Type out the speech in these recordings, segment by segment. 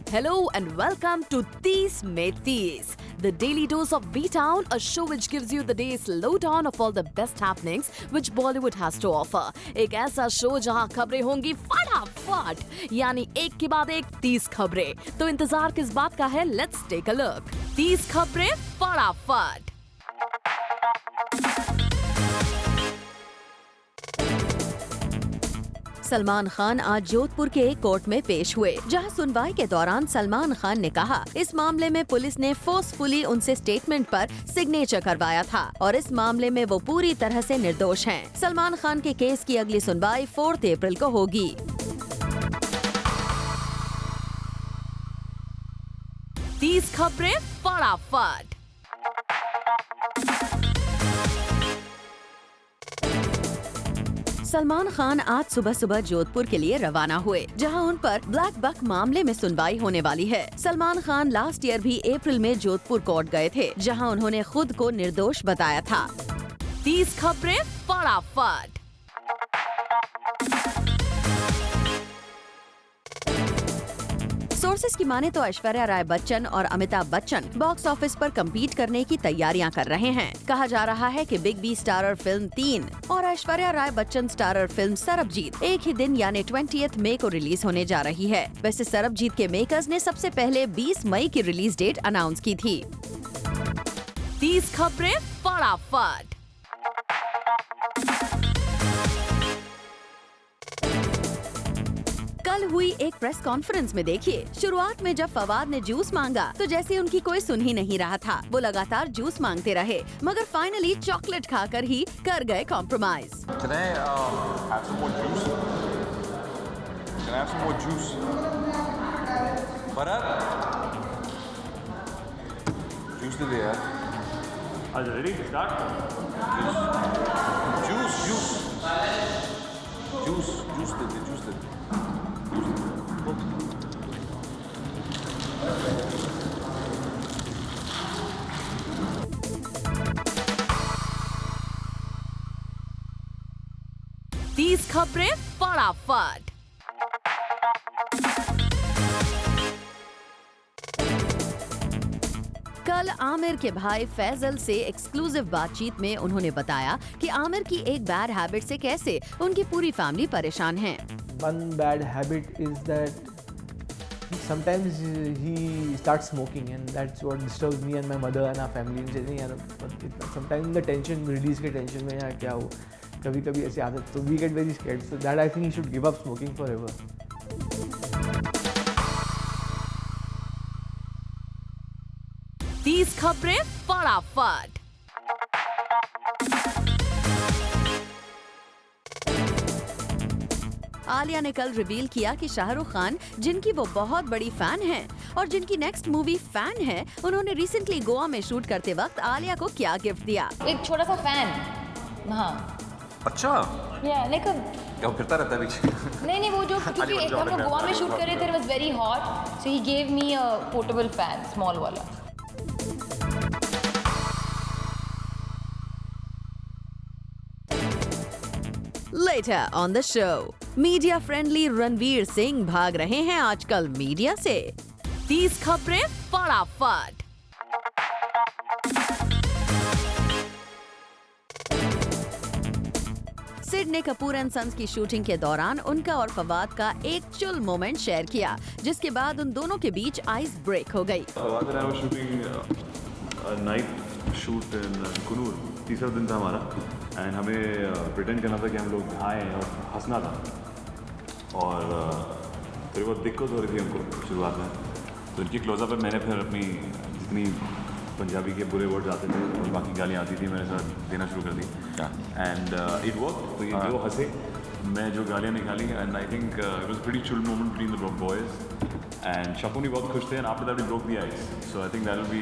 Hello and welcome to 30 Mein 30, the daily dose of B-Town, a show which gives you the day's lowdown of all the best happenings which Bollywood has to offer. एक ऐसा show जहां खबरें होंगी फटाफट, यानी एक के बाद एक 30 खबरें। तो इंतजार किस बात का है? Let's take a look. 30 खबरें फटाफट। सलमान खान आज जोधपुर के एक कोर्ट में पेश हुए, जहां सुनवाई के दौरान सलमान खान ने कहा इस मामले में पुलिस ने फोर्सफुली उनसे स्टेटमेंट पर सिग्नेचर करवाया था और इस मामले में वो पूरी तरह से निर्दोष हैं। सलमान खान के केस की अगली सुनवाई 4 अप्रैल को होगी। 30 खबरें फटाफट। सलमान खान आज सुबह सुबह जोधपुर के लिए रवाना हुए, जहां उन पर ब्लैक बक मामले में सुनवाई होने वाली है। सलमान खान लास्ट ईयर भी अप्रैल में जोधपुर कोर्ट गए थे, जहां उन्होंने खुद को निर्दोष बताया था। 30 खबरें फटाफट। सोर्सेज की माने तो ऐश्वर्या राय बच्चन और अमिताभ बच्चन बॉक्स ऑफिस पर कम्पीट करने की तैयारियां कर रहे हैं। कहा जा रहा है कि बिग बी स्टारर फिल्म 3 और ऐश्वर्या राय बच्चन स्टारर फिल्म सरबजीत एक ही दिन यानी 20 मई को रिलीज होने जा रही है। वैसे सरबजीत के मेकर्स ने सबसे पहले 20 मई की रिलीज डेट अनाउंस की थी। 30 खबरें फटाफट। कल हुई एक प्रेस कॉन्फ्रेंस में देखिए, शुरुआत में जब फवाद ने जूस मांगा तो जैसे उनकी कोई सुन ही नहीं रहा था। वो लगातार जूस मांगते रहे, मगर फाइनली चॉकलेट खाकर ही कर गए कॉम्प्रोमाइज। तीस खबरें फटाफट। कल आमिर के भाई फैजल से एक्सक्लूसिव बातचीत में उन्होंने बताया कि आमिर की एक बैड हैबिट से कैसे उनकी पूरी फैमिली परेशान है। One bad habit is that sometimes he starts smoking and that's what disturbs me and my mother and our family. Sometimes the tension, release के tension में या क्या हो, कभी-कभी ऐसी आदत, तो we get very scared. So that I think he should give up smoking forever. 30 खबरें फटाफट। आलिया ने कल रिवील किया कि शाहरुख खान, जिनकी वो बहुत बड़ी फैन हैं और जिनकी नेक्स्ट मूवी फैन है, उन्होंने रिसेंटली गोवा में शूट करते वक्त आलिया को क्या गिफ्ट दिया। एक छोटा सा फैन। हाँ अच्छा, क्या फिरता रहता है पीछे? नहीं वो जो, क्योंकि एक हम लोग गोवा में शूट कर रहे थे, it was very hot, so he gave me a portable fan, small वाला। Later on the show, media friendly Ranveer Singh भाग रहे हैं आजकल मीडिया से। 30 खबरें फटाफट। सिड ने कपूर एंड सन्स की शूटिंग के दौरान उनका और फवाद का एक चिल मोमेंट शेयर किया, जिसके बाद उन दोनों के बीच आइस ब्रेक हो गई। Fawad and I were shooting night shoot in Coonoor, तीसरा दिन था हमारा, एंड हमें प्रिटेंड करना था कि हम लोग आए और हंसना था, और थोड़ी बहुत दिक्कत हो रही थी हमको शुरुआत में। तो इनकी क्लोजअप पर मैंने फिर अपनी जितनी पंजाबी के बुरे वर्ड्स आते थे और बाकी गालियाँ आती थी, मैंने साथ देना शुरू कर दी, एंड इट वर्क। तो ये जो हंसे, मैं जो गालियाँ निकाली, and I think it was pretty chill moment between the boys, and Shakun भी बहुत खुश थे, and after that we broke the ice, so I think that will be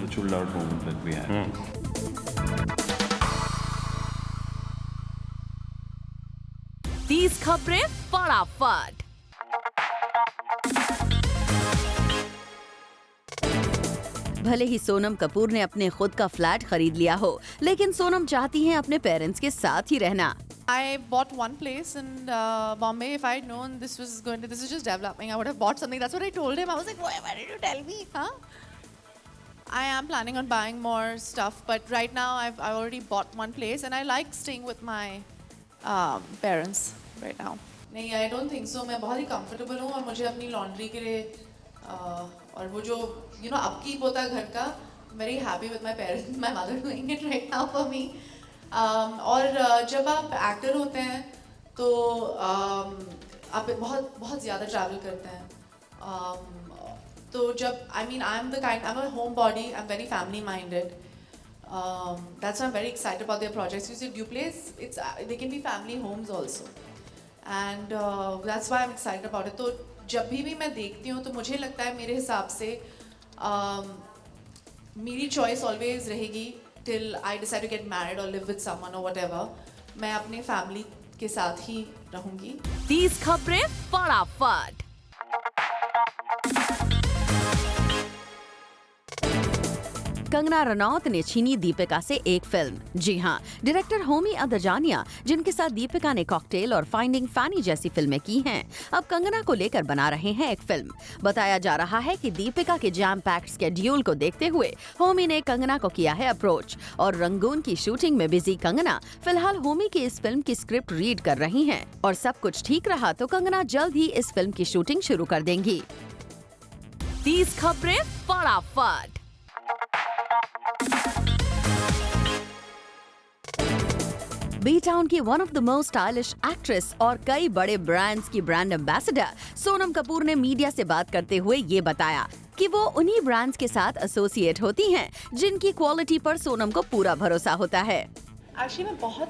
the chilled out moment that we had. 30 खबरें फटाफट। भले ही सोनम कपूर ने अपने खुद का फ्लैट खरीद लिया हो, लेकिन सोनम चाहती हैं अपने पेरेंट्स के साथ ही रहना। I bought one place in Bombay. If I had known this is just developing, I would have bought something. That's what I told him. I was like, why did you tell me? Huh? I am planning on buying more stuff, but right now I've already bought one place, and I like staying with my parents right now. नहीं, I don't think so. मैं बहुत ही comfortable हूँ और मुझे अपनी laundry के लिए और वो जो upkeep होता है घर का, I'm very happy with my parents, my mother doing it right now for me. और जब आप एक्टर होते हैं तो आप बहुत ज़्यादा ट्रैवल करते हैं तो जब I'm a homebody, I'm very family minded. That's why I'm very excited about their projects. You see, Duplace, they can be family homes also, and that's why I'm excited about it. तो जब भी मैं देखती हूँ तो मुझे लगता है मेरे हिसाब से मेरी choice always रहेगी till I decide to get married or live with someone or whatever. मैं अपने family के साथ ही रहूँगी. 30 खबरें फटाफट. कंगना रनौत ने छीनी दीपिका से एक फिल्म. जी हां, डायरेक्टर होमी अदजानिया, जिनके साथ दीपिका ने कॉकटेल और फाइंडिंग फैनी जैसी फिल्में की हैं, अब कंगना को लेकर बना रहे हैं एक फिल्म. बताया जा रहा है कि दीपिका के जैम पैक्ड स्केड्यूल को देखते हुए होमी ने कंगना को किया है अप्रोच. और रंगून की शूटिंग में बिजी कंगना फिलहाल होमी की इस फिल्म की स्क्रिप्ट रीड कर रही हैं. और सब कुछ ठीक रहा तो कंगना जल्द ही इस फिल्म की शूटिंग शुरू कर देंगी. 30 खबरें फटाफट. बी टाउन की one of the most stylish actress और कई बड़े ब्रांड्स की ब्रांड एम्बेसडर सोनम कपूर ने मीडिया से बात करते हुए ये बताया कि वो उन्हीं ब्रांड्स के साथ एसोसिएट होती हैं जिनकी क्वालिटी पर सोनम को पूरा भरोसा होता है. एक्चुअली मैं बहुत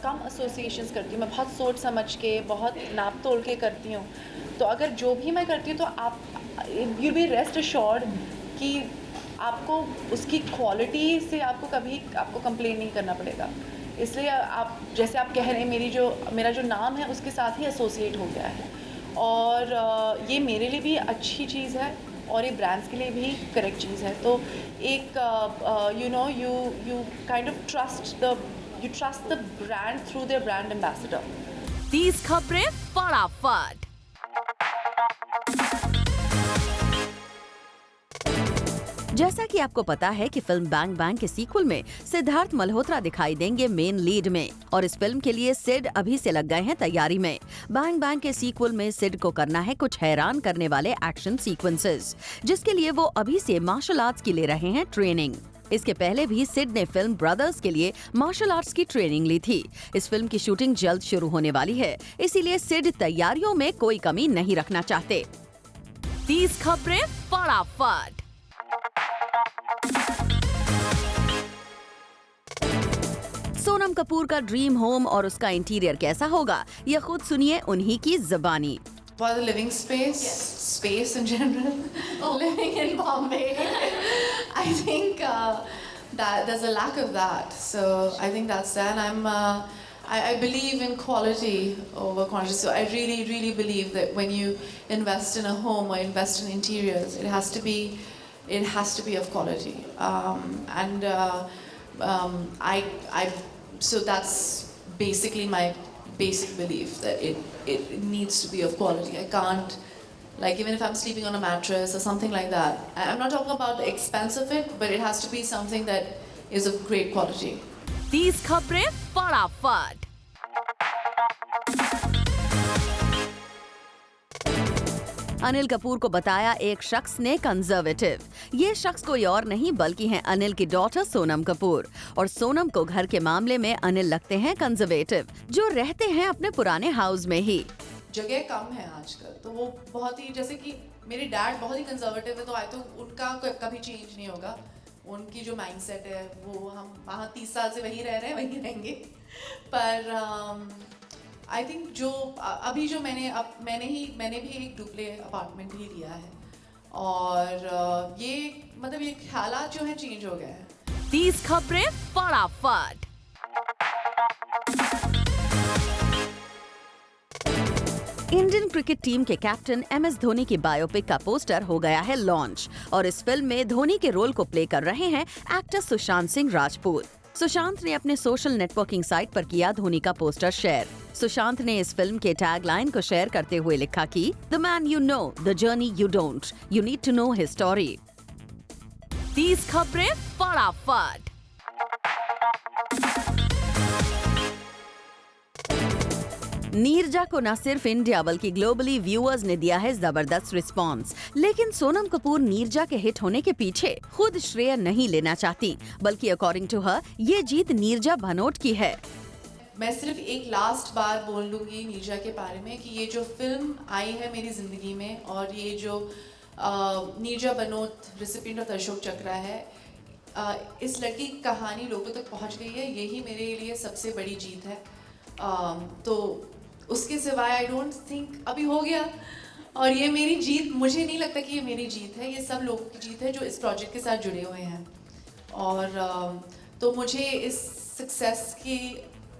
कम एसोसिएशंस करती हूँ. मैं बहुत सोच समझ के, बहुत नाप तोल के करती हूँ. तो अगर जो भी मैं करती हूँ तो आप यू बी रेस्ट अश्योर्ड कि आपको उसकी क्वालिटी से आपको कंप्लेन नहीं करना पड़ेगा. इसलिए आप जैसे आप कह रहे हैं मेरा जो नाम है उसके साथ ही एसोसिएट हो गया है और ये मेरे लिए भी अच्छी चीज़ है और ये ब्रांड्स के लिए भी करेक्ट चीज़ है. तो एक you kind of trust the brand through their brand ambassador. 30 खबरें फटाफट. जैसा कि आपको पता है कि फिल्म बैंग बैंग के सीक्वल में सिद्धार्थ मल्होत्रा दिखाई देंगे मेन लीड में और इस फिल्म के लिए सिड अभी से लग गए हैं तैयारी में. बैंग बैंग के सीक्वल में सिड को करना है कुछ हैरान करने वाले एक्शन सीक्वेंसेस, जिसके लिए वो अभी से मार्शल आर्ट्स की ले रहे हैं ट्रेनिंग. इसके पहले भी सिड ने फिल्म ब्रदर्स के लिए मार्शल आर्ट्स की ट्रेनिंग ली थी. इस फिल्म की शूटिंग जल्द शुरू होने वाली है, इसीलिए सिड तैयारियों में कोई कमी नहीं रखना चाहते. 30 खबरें फटाफट. सोनम कपूर का ड्रीम होम और उसका इंटीरियर कैसा होगा, ये खुद सुनिए उन्हीं की ज़बानी. For the living space in general, living in Bombay, I think that there's a lack of that. So I think that's that. I believe in quality over quantity. So I really, really believe that when you invest in a home or invest in interiors, it has to be of quality. So that's basically my basic belief, that it needs to be of quality. I can't, like, even if I'm sleeping on a mattress or something like that, I'm not talking about the expense of it, but it has to be something that is of great quality. 30 खबरें फटाफट. अनिल कपूर को बताया एक शख्स ने conservative. ये शख्स कोई और नहीं बल्कि हैं अनिल की डॉटर सोनम कपूर. और सोनम को घर के मामले में अनिल लगते हैं कंजर्वेटिव, जो रहते हैं अपने पुराने हाउस में ही. जगह कम है आजकल, तो वो बहुत ही, जैसे कि मेरे डैड बहुत ही कंजर्वेटिव है, तो उनका कभी चेंज नहीं होगा. उनकी जो माइंडसेट है वो हम वहाँ 30 साल से वही रह रहे हैं, वही रहेंगे. पर आई थिंक जो अभी जो मैंने भी एक डुप्ले अपार्टमेंट ही लिया है और ये मतलब ये ख्यालात जो है चेंज हो गए हैं. 30 खबरें फटाफट. इंडियन क्रिकेट टीम के कैप्टन MS धोनी की बायोपिक का पोस्टर हो गया है लॉन्च और इस फिल्म में धोनी के रोल को प्ले कर रहे हैं एक्टर सुशांत सिंह राजपूत. सुशांत ने अपने सोशल नेटवर्किंग साइट पर किया धोनी का पोस्टर शेयर। सुशांत ने इस फिल्म के टैगलाइन को शेयर करते हुए लिखा कि the man you know, the journey you don't, you need to know his story. 30 खबरें फटाफट। नीरजा को न सिर्फ इंडिया बल्कि ग्लोबली व्यूअर्स ने दिया है जबरदस्त रिस्पांस, लेकिन सोनम कपूर नीरजा के हिट होने के पीछे खुद श्रेय नहीं लेना चाहती, बल्कि अकॉर्डिंग टू हर ये जीत नीरजा भनोट की है। मैं सिर्फ एक लास्ट बार बोल लूँगी नीरजा के बारे में कि ये जो फिल्म आई है मेरी ज़िंदगी में और ये जो नीरजा भनोट रेसिपिएंट ऑफ अशोक चक्र है, इस लड़की की कहानी लोगों तक पहुंच गई है, यही मेरे लिए सबसे बड़ी जीत है। तो उसके सिवाय आई डोंट थिंक अभी हो गया, और ये मेरी जीत, मुझे नहीं लगता कि ये मेरी जीत है, ये सब लोगों की जीत है जो इस प्रोजेक्ट के साथ जुड़े हुए हैं। और तो मुझे इस सक्सेस की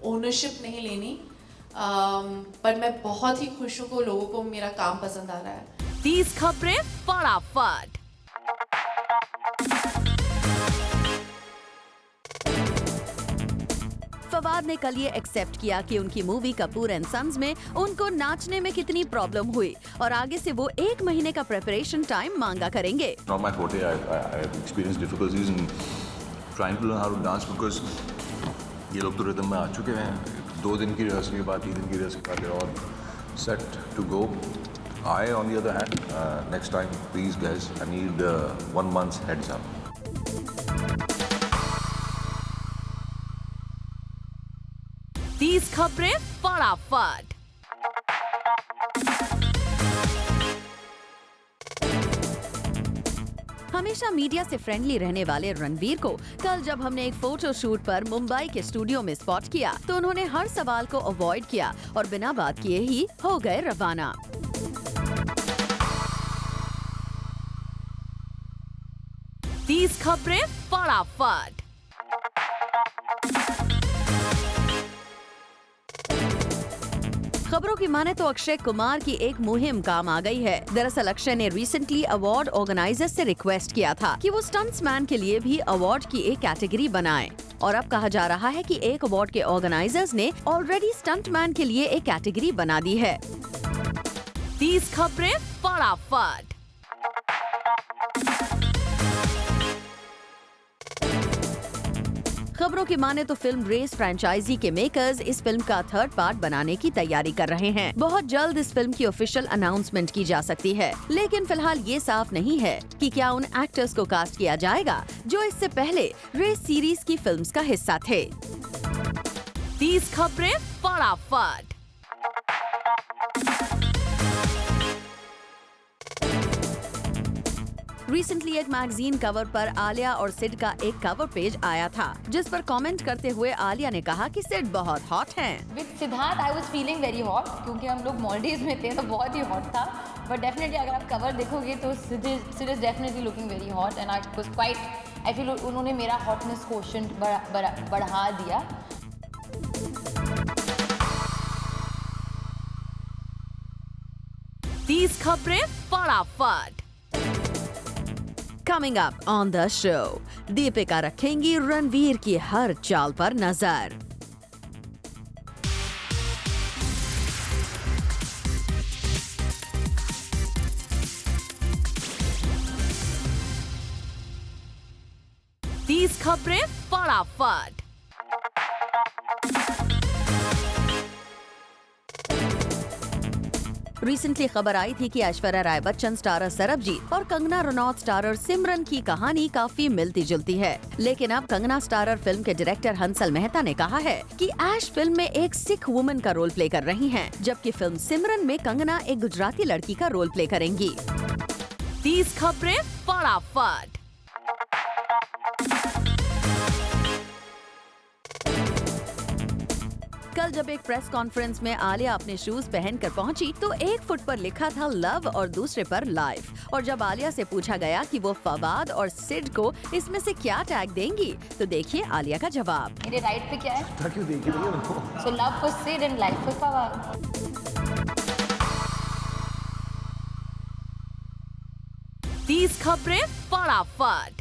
ओनरशिप नहीं लेनी, पर मैं बहुत ही खुश हूँ कि लोगों को मेरा काम पसंद आ रहा है। 30 खबरें फटाफट। फवाद ने कल ये एक्सेप्ट किया कि उनकी मूवी कपूर एंड सन्स में उनको नाचने में कितनी प्रॉब्लम हुई और आगे से वो 1 महीने का प्रिपरेशन टाइम मांगा करेंगे। Not my forte. I experienced difficulties in trying to learn how to dance because ये लोग तो रिदम में आ चुके हैं। 2 दिन की रिहर्सल के बाद 3 दिन की रिहर्सल के बाद और set to go. I, on the other hand, next time, please guys, I need 1 month's heads up. तीस खबरें फटाफट। हमेशा मीडिया से फ्रेंडली रहने वाले रणवीर को कल जब हमने एक फोटो शूट पर मुंबई के स्टूडियो में स्पॉट किया तो उन्होंने हर सवाल को अवॉइड किया और बिना बात किए ही हो गए रवाना। 30 खबरें फटाफट। खबरों की माने तो अक्षय कुमार की एक मुहिम काम आ गई है। दरअसल अक्षय ने रिसेंटली अवार्ड ऑर्गेनाइजर्स से रिक्वेस्ट किया था कि वो स्टंट्समैन के लिए भी अवार्ड की एक कैटेगरी बनाएं। और अब कहा जा रहा है कि एक अवार्ड के ऑर्गेनाइजर्स ने ऑलरेडी स्टंटमैन के लिए एक कैटेगरी बना दी है। 30 खबरें फटाफट। खबरों की माने तो फिल्म रेस फ्रेंचाइजी के मेकर्स इस फिल्म का 3rd पार्ट बनाने की तैयारी कर रहे हैं। बहुत जल्द इस फिल्म की ऑफिशियल अनाउंसमेंट की जा सकती है, लेकिन फिलहाल ये साफ नहीं है कि क्या उन एक्टर्स को कास्ट किया जाएगा जो इससे पहले रेस सीरीज की फिल्म्स का हिस्सा थे। 30 खबरें फटाफट। रिसेंटली एक मैगजीन कवर पर आलिया और सिड का एक कवर पेज आया था, जिस पर कमेंट करते हुए आलिया ने कहा कि सिड बहुत हॉट हैं। With Siddharth I was feeling very hot, क्योंकि हम लोग मॉलडीव्स में थे तो बहुत ही हॉट था। बट डेफिनेटली अगर आप कवर देखोगे तो Sid is definitely looking very hot and I was quite, I feel उन्होंने मेरा हॉटनेस कोशेंट बढ़ा दिया। तीस खबरें फटाफट। Coming up on the show, Deepika रखेंगी रणवीर की हर चाल पर नजर। तीस खबरें फटाफट। रिसेंटली खबर आई थी कि ऐश्वर्या राय बच्चन स्टारर सरबजीत और कंगना रनौत स्टारर सिमरन की कहानी काफी मिलती जुलती है, लेकिन अब कंगना स्टारर फिल्म के डायरेक्टर हंसल मेहता ने कहा है कि ऐश फिल्म में एक सिख वुमन का रोल प्ले कर रही हैं, जबकि फिल्म सिमरन में कंगना एक गुजराती लड़की का रोल प्ले करेंगी। 30 खबरें फटाफट। कल जब एक प्रेस कॉन्फ्रेंस में आलिया अपने शूज पहनकर पहुंची तो एक फुट पर लिखा था लव और दूसरे पर लाइफ। और जब आलिया से पूछा गया कि वो फवाद और सिड को इसमें से क्या टैग देंगी, तो देखिए आलिया का जवाब। मेरे राइट पे क्या है? क्यों देखी रही है उनको? So love for Sid and life for Fawad. 30 खबरें फटाफट।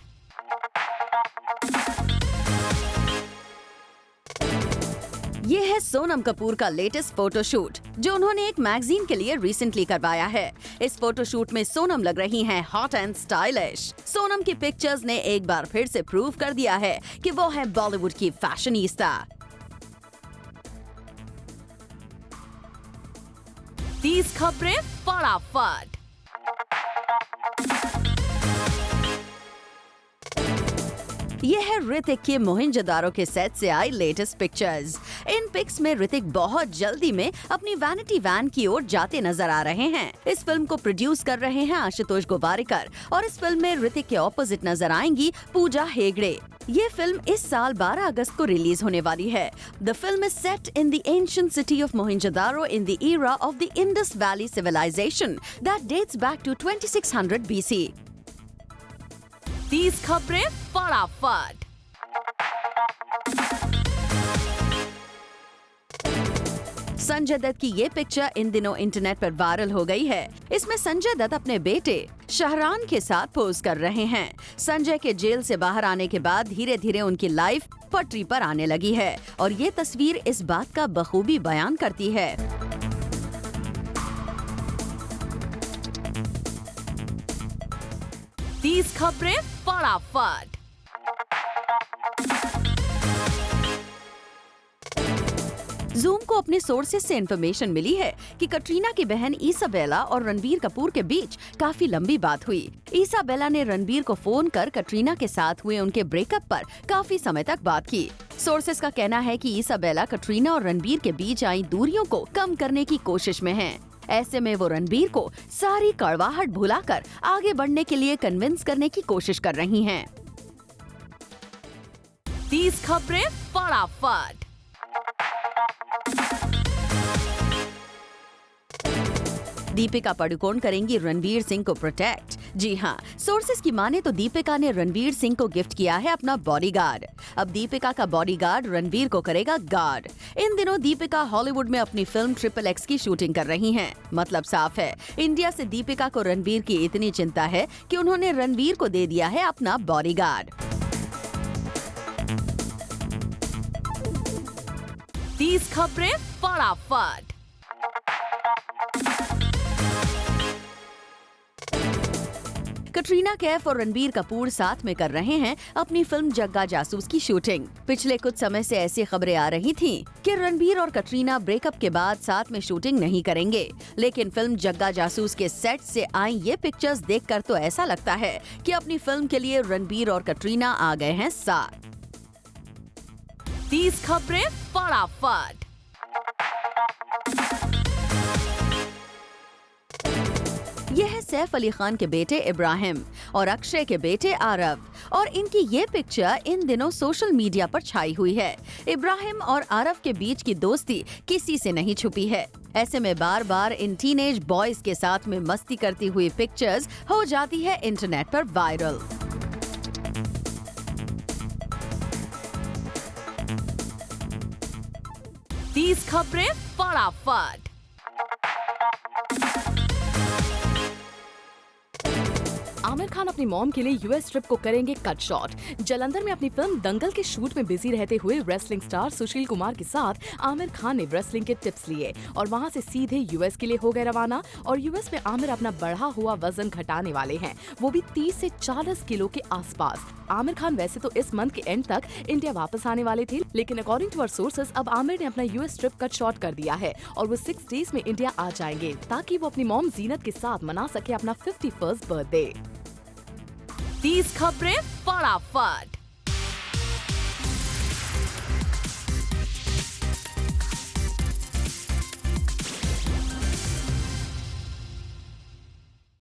ये है सोनम कपूर का लेटेस्ट फोटोशूट जो उन्होंने एक मैगजीन के लिए रिसेंटली करवाया है। इस फोटोशूट में सोनम लग रही हैं हॉट एंड स्टाइलिश। सोनम की पिक्चर्स ने एक बार फिर से प्रूव कर दिया है कि वो है बॉलीवुड की फैशनिस्ता। 30 खबरें फटाफट। ये है ऋतिक के मोहिंजोदारो के सेट से आई लेटेस्ट पिक्चर्स। इन पिक्स में ऋतिक बहुत जल्दी में अपनी वैनिटी वैन की ओर जाते नजर आ रहे हैं। इस फिल्म को प्रोड्यूस कर रहे हैं आशुतोष गोवारिकर और इस फिल्म में ऋतिक के ऑपोजिट नजर आएंगी पूजा हेगड़े। ये फिल्म इस साल 12 अगस्त को रिलीज होने वाली है। The film is set in the ancient city of Mohenjo-daro in the era of the Indus Valley civilization that dates back to 2600 BC। 30 खबरें फटाफट। संजय दत्त की ये पिक्चर इन दिनों इंटरनेट पर वायरल हो गई है। इसमें संजय दत्त अपने बेटे शाहरान के साथ पोज कर रहे हैं। संजय के जेल से बाहर आने के बाद धीरे धीरे उनकी लाइफ पटरी पर आने लगी है और ये तस्वीर इस बात का बखूबी बयान करती है। 30 खबरें फटाफट। जूम को अपने सोर्सेज से इंफॉर्मेशन मिली है कि कटरीना की बहन इसाबेला और रणबीर कपूर के बीच काफी लंबी बात हुई। इसाबेला ने रणबीर को फोन कर कटरीना के साथ हुए उनके ब्रेकअप पर काफी समय तक बात की। सोर्सेज का कहना है कि इसाबेला कटरीना और रणबीर के बीच आई दूरियों को कम करने की कोशिश में है। ऐसे में वो रणबीर को सारी कड़वाहट भुलाकर आगे बढ़ने के लिए कन्विंस करने की कोशिश कर रही हैं। 30 खबरें फटाफट। दीपिका पादुकोण करेंगी रणबीर सिंह को प्रोटेक्ट। जी हाँ, सोर्सेज की माने तो दीपिका ने रणबीर सिंह को गिफ्ट किया है अपना बॉडीगार्ड। अब दीपिका का बॉडीगार्ड रणबीर को करेगा गार्ड। इन दिनों दीपिका हॉलीवुड में अपनी फिल्म XXX की शूटिंग कर रही हैं। मतलब साफ है, इंडिया से दीपिका को रणबीर की इतनी चिंता है कि उन्होंने रणबीर को दे दिया है अपना बॉडीगार्ड। 30 खबरें फटाफट। कटरीना कैफ और रणबीर कपूर साथ में कर रहे हैं अपनी फिल्म जग्गा जासूस की शूटिंग। पिछले कुछ समय से ऐसी खबरें आ रही थीं कि रणबीर और कटरीना ब्रेकअप के बाद साथ में शूटिंग नहीं करेंगे, लेकिन फिल्म जग्गा जासूस के सेट से आई ये पिक्चर्स देखकर तो ऐसा लगता है कि अपनी फिल्म के लिए रणबीर और कटरीना आ गए हैं साथ। 30 खबरें फटाफट। यह है सैफ अली खान के बेटे इब्राहिम और अक्षय के बेटे आरव और इनकी ये पिक्चर इन दिनों सोशल मीडिया पर छाई हुई है। इब्राहिम और आरव के बीच की दोस्ती किसी से नहीं छुपी है। ऐसे में बार बार इन टीनेज बॉयज के साथ में मस्ती करती हुई पिक्चर्स हो जाती है इंटरनेट पर वायरल। 30 खबरें फटाफट। आमिर खान अपनी मॉम के लिए यूएस ट्रिप को करेंगे कट शॉर्ट। जालंधर में अपनी फिल्म दंगल के शूट में बिजी रहते हुए रेसलिंग स्टार सुशील कुमार के साथ आमिर खान ने रेसलिंग के टिप्स लिए और वहां से सीधे यूएस के लिए हो गए रवाना। और यूएस में आमिर अपना बढ़ा हुआ वजन घटाने वाले हैं, वो भी 30 से 40 किलो के आसपास। आमिर खान वैसे तो इस मंथ के एंड तक इंडिया वापस आने वाले थे, लेकिन अकॉर्डिंग टू आवर सोर्सेस अब आमिर ने अपना यूएस ट्रिप कट शॉर्ट कर दिया है और वो 6 डेज में इंडिया आ जाएंगे ताकि वो अपनी मॉम जीनत के साथ मना सके अपना 51st बर्थडे। 30 खबरें फटाफट।